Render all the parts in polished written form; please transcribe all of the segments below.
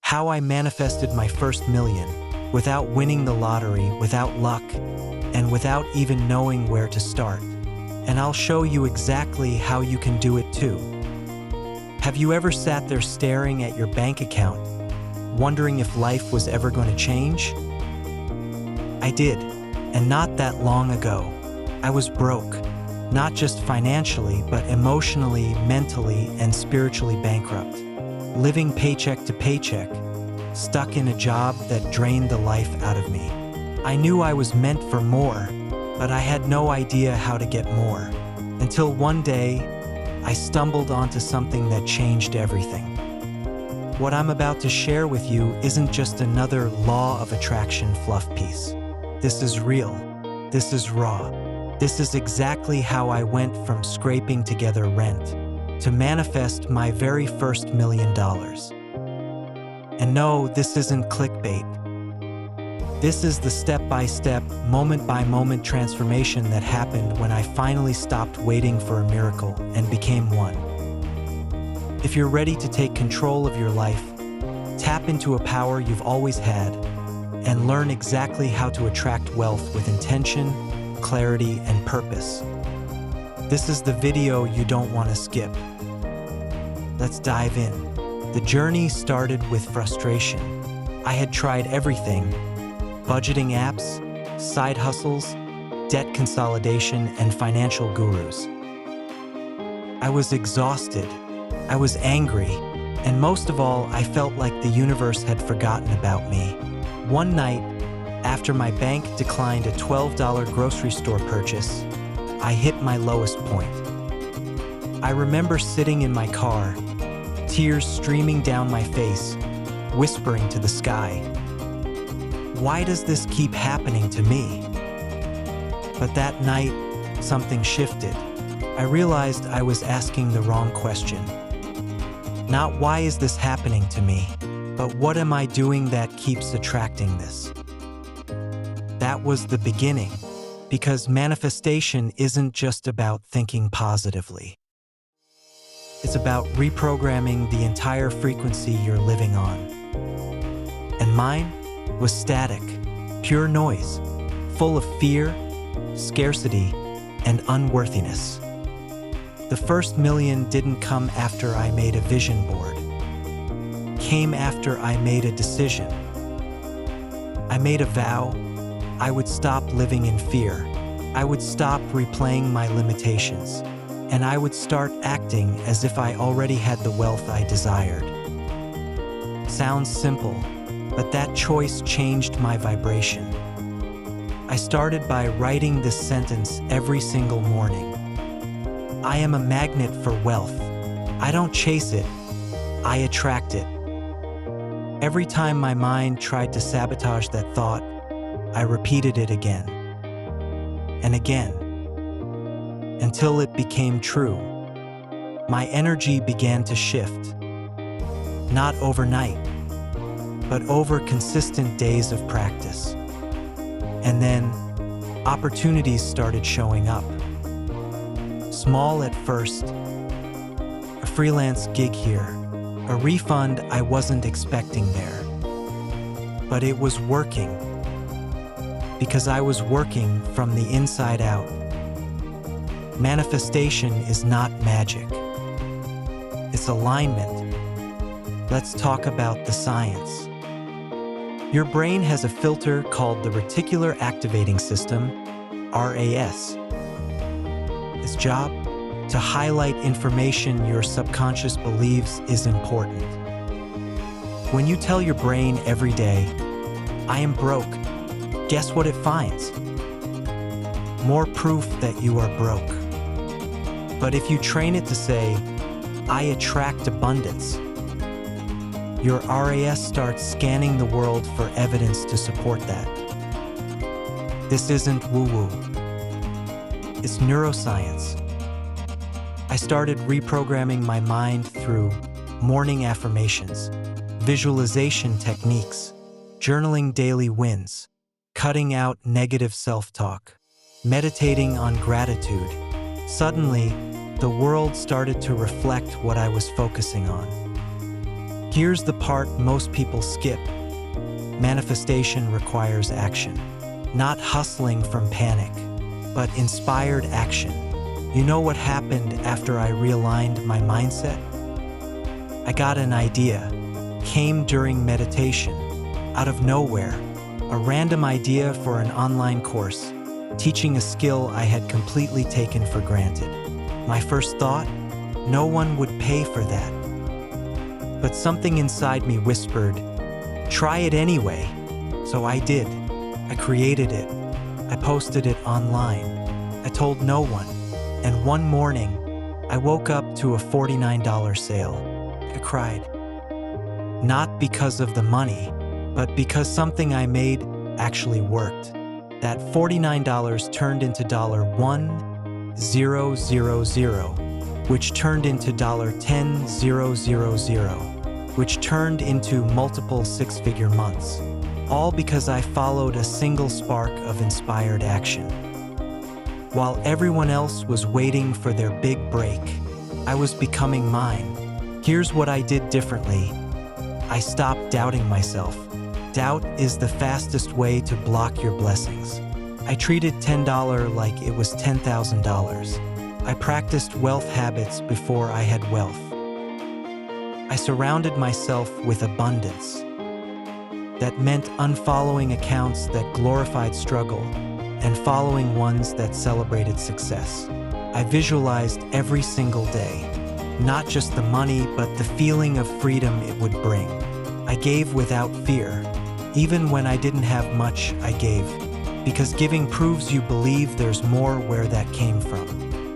how I manifested my first million without winning the lottery, without luck, and without even knowing where to start. And I'll show you exactly how you can do it too. Have you ever sat there staring at your bank account, wondering if life was ever going to change? I did, and not that long ago. I was broke, not just financially, but emotionally, mentally, and spiritually bankrupt. Living paycheck to paycheck, stuck in a job that drained the life out of me. I knew I was meant for more, but I had no idea how to get more. Until one day, I stumbled onto something that changed everything. What I'm about to share with you isn't just another law of attraction fluff piece. This is real. This is raw. This is exactly how I went from scraping together rent to manifest my very first $1 million. And no, this isn't clickbait. This is the step-by-step, moment-by-moment transformation that happened when I finally stopped waiting for a miracle and became one. If you're ready to take control of your life, tap into a power you've always had, and learn exactly how to attract wealth with intention, clarity, and purpose, this is the video you don't want to skip. Let's dive in. The journey started with frustration. I had tried everything: budgeting apps, side hustles, debt consolidation, and financial gurus. I was exhausted, I was angry, and most of all, I felt like the universe had forgotten about me. One night, after my bank declined a $12 grocery store purchase, I hit my lowest point. I remember sitting in my car, tears streaming down my face, whispering to the sky, "Why does this keep happening to me?" But that night, something shifted. I realized I was asking the wrong question. Not why is this happening to me, but what am I doing that keeps attracting this? That was the beginning, because manifestation isn't just about thinking positively. It's about reprogramming the entire frequency you're living on. And mine was static, pure noise, full of fear, scarcity, and unworthiness. The first million didn't come after I made a vision board. Came after I made a decision. I made a vow. I would stop living in fear. I would stop replaying my limitations. And I would start acting as if I already had the wealth I desired. Sounds simple, but that choice changed my vibration. I started by writing this sentence every single morning. I am a magnet for wealth. I don't chase it, I attract it. Every time my mind tried to sabotage that thought, I repeated it again and again, until it became true. My energy began to shift, not overnight, but over consistent days of practice. And then, opportunities started showing up. Small at first, a freelance gig here, a refund I wasn't expecting there. But it was working, because I was working from the inside out. Manifestation is not magic. It's alignment. Let's talk about the science. Your brain has a filter called the reticular activating system, RAS. Its job? To highlight information your subconscious believes is important. When you tell your brain every day, "I am broke," guess what it finds? More proof that you are broke. But if you train it to say, "I attract abundance," your RAS starts scanning the world for evidence to support that. This isn't woo-woo. It's neuroscience. I started reprogramming my mind through morning affirmations, visualization techniques, journaling daily wins, cutting out negative self-talk, meditating on gratitude. Suddenly, the world started to reflect what I was focusing on. Here's the part most people skip. Manifestation requires action. Not hustling from panic, but inspired action. You know what happened after I realigned my mindset? I got an idea. Came during meditation. Out of nowhere. A random idea for an online course, teaching a skill I had completely taken for granted. My first thought? No one would pay for that. But something inside me whispered, try it anyway. So I did. I created it. I posted it online. I told no one. And one morning, I woke up to a $49 sale. I cried. Not because of the money, but because something I made actually worked. That $49 turned into $1,000, which turned into $10,000, which turned into multiple six-figure months. All because I followed a single spark of inspired action. While everyone else was waiting for their big break, I was becoming mine. Here's what I did differently. I stopped doubting myself. Doubt is the fastest way to block your blessings. I treated $10 like it was $10,000. I practiced wealth habits before I had wealth. I surrounded myself with abundance. That meant unfollowing accounts that glorified struggle and following ones that celebrated success. I visualized every single day, not just the money, but the feeling of freedom it would bring. I gave without fear. Even when I didn't have much, I gave. Because giving proves you believe there's more where that came from.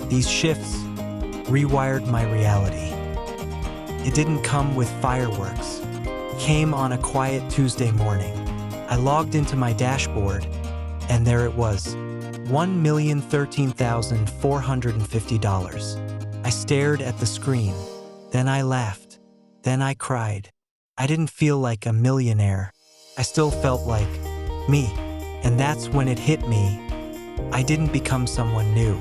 These shifts rewired my reality. It didn't come with fireworks. It came on a quiet Tuesday morning. I logged into my dashboard, and there it was, $1,013,450. I stared at the screen. Then I laughed. Then I cried. I didn't feel like a millionaire. I still felt like me. And that's when it hit me. I didn't become someone new.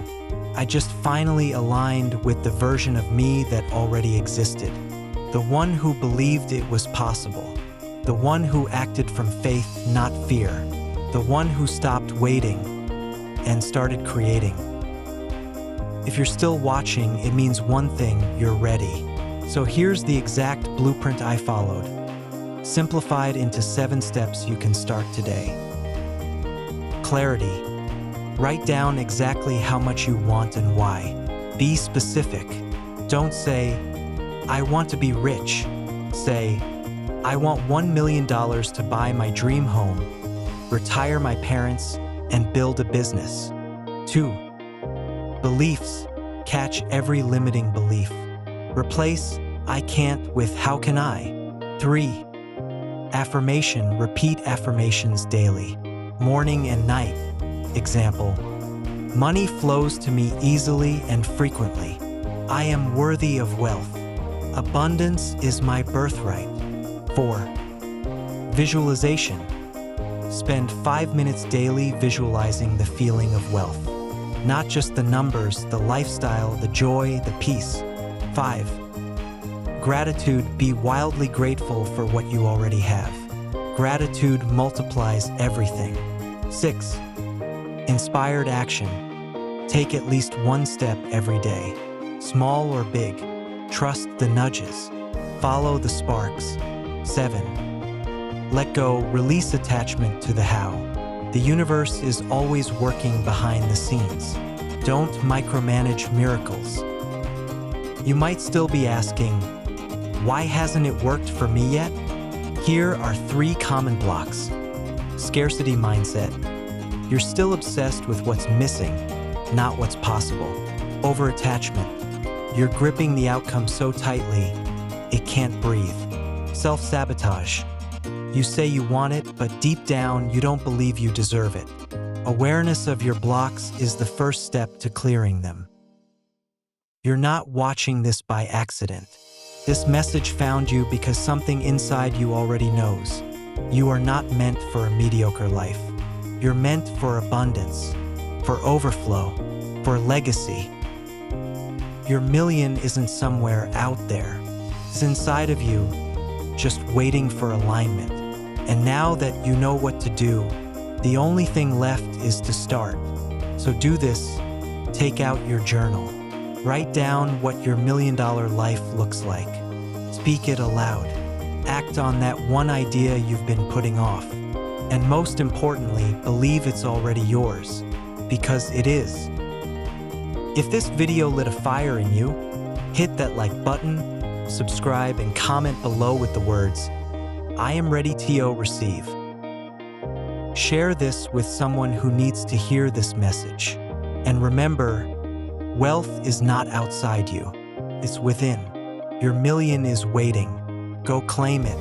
I just finally aligned with the version of me that already existed. The one who believed it was possible. The one who acted from faith, not fear. The one who stopped waiting and started creating. If you're still watching, it means one thing: you're ready. So here's the exact blueprint I followed, simplified into 7 steps you can start today. Clarity. Write down exactly how much you want and why. Be specific. Don't say, I want to be rich. Say, I want $1 million to buy my dream home, retire my parents, and build a business. 2. Beliefs. Catch every limiting belief. Replace I can't with how can I. 3. Affirmation. Repeat affirmations daily, morning and night. Example: money flows to me easily and frequently. I am worthy of wealth. Abundance is my birthright. 4. Visualization. Spend 5 minutes daily visualizing the feeling of wealth. Not just the numbers, the lifestyle, the joy, the peace. 5. Gratitude. Be wildly grateful for what you already have. Gratitude multiplies everything. 6. Inspired action. Take at least one step every day, small or big. Trust the nudges. Follow the sparks. 7. Let go. Release attachment to the how. The universe is always working behind the scenes. Don't micromanage miracles. You might still be asking, why hasn't it worked for me yet? Here are 3 common blocks. Scarcity mindset. You're still obsessed with what's missing, not what's possible. Over-attachment. You're gripping the outcome so tightly, it can't breathe. Self-sabotage. You say you want it, but deep down, you don't believe you deserve it. Awareness of your blocks is the first step to clearing them. You're not watching this by accident. This message found you because something inside you already knows. You are not meant for a mediocre life. You're meant for abundance, for overflow, for legacy. Your million isn't somewhere out there. It's inside of you, just waiting for alignment. And now that you know what to do, the only thing left is to start. So do this. Take out your journal. Write down what your million-dollar life looks like. Speak it aloud. Act on that one idea you've been putting off. And most importantly, believe it's already yours, because it is. If this video lit a fire in you, hit that like button, subscribe, and comment below with the words, "I am ready to receive." Share this with someone who needs to hear this message. And remember, wealth is not outside you, it's within. Your million is waiting. Go claim it.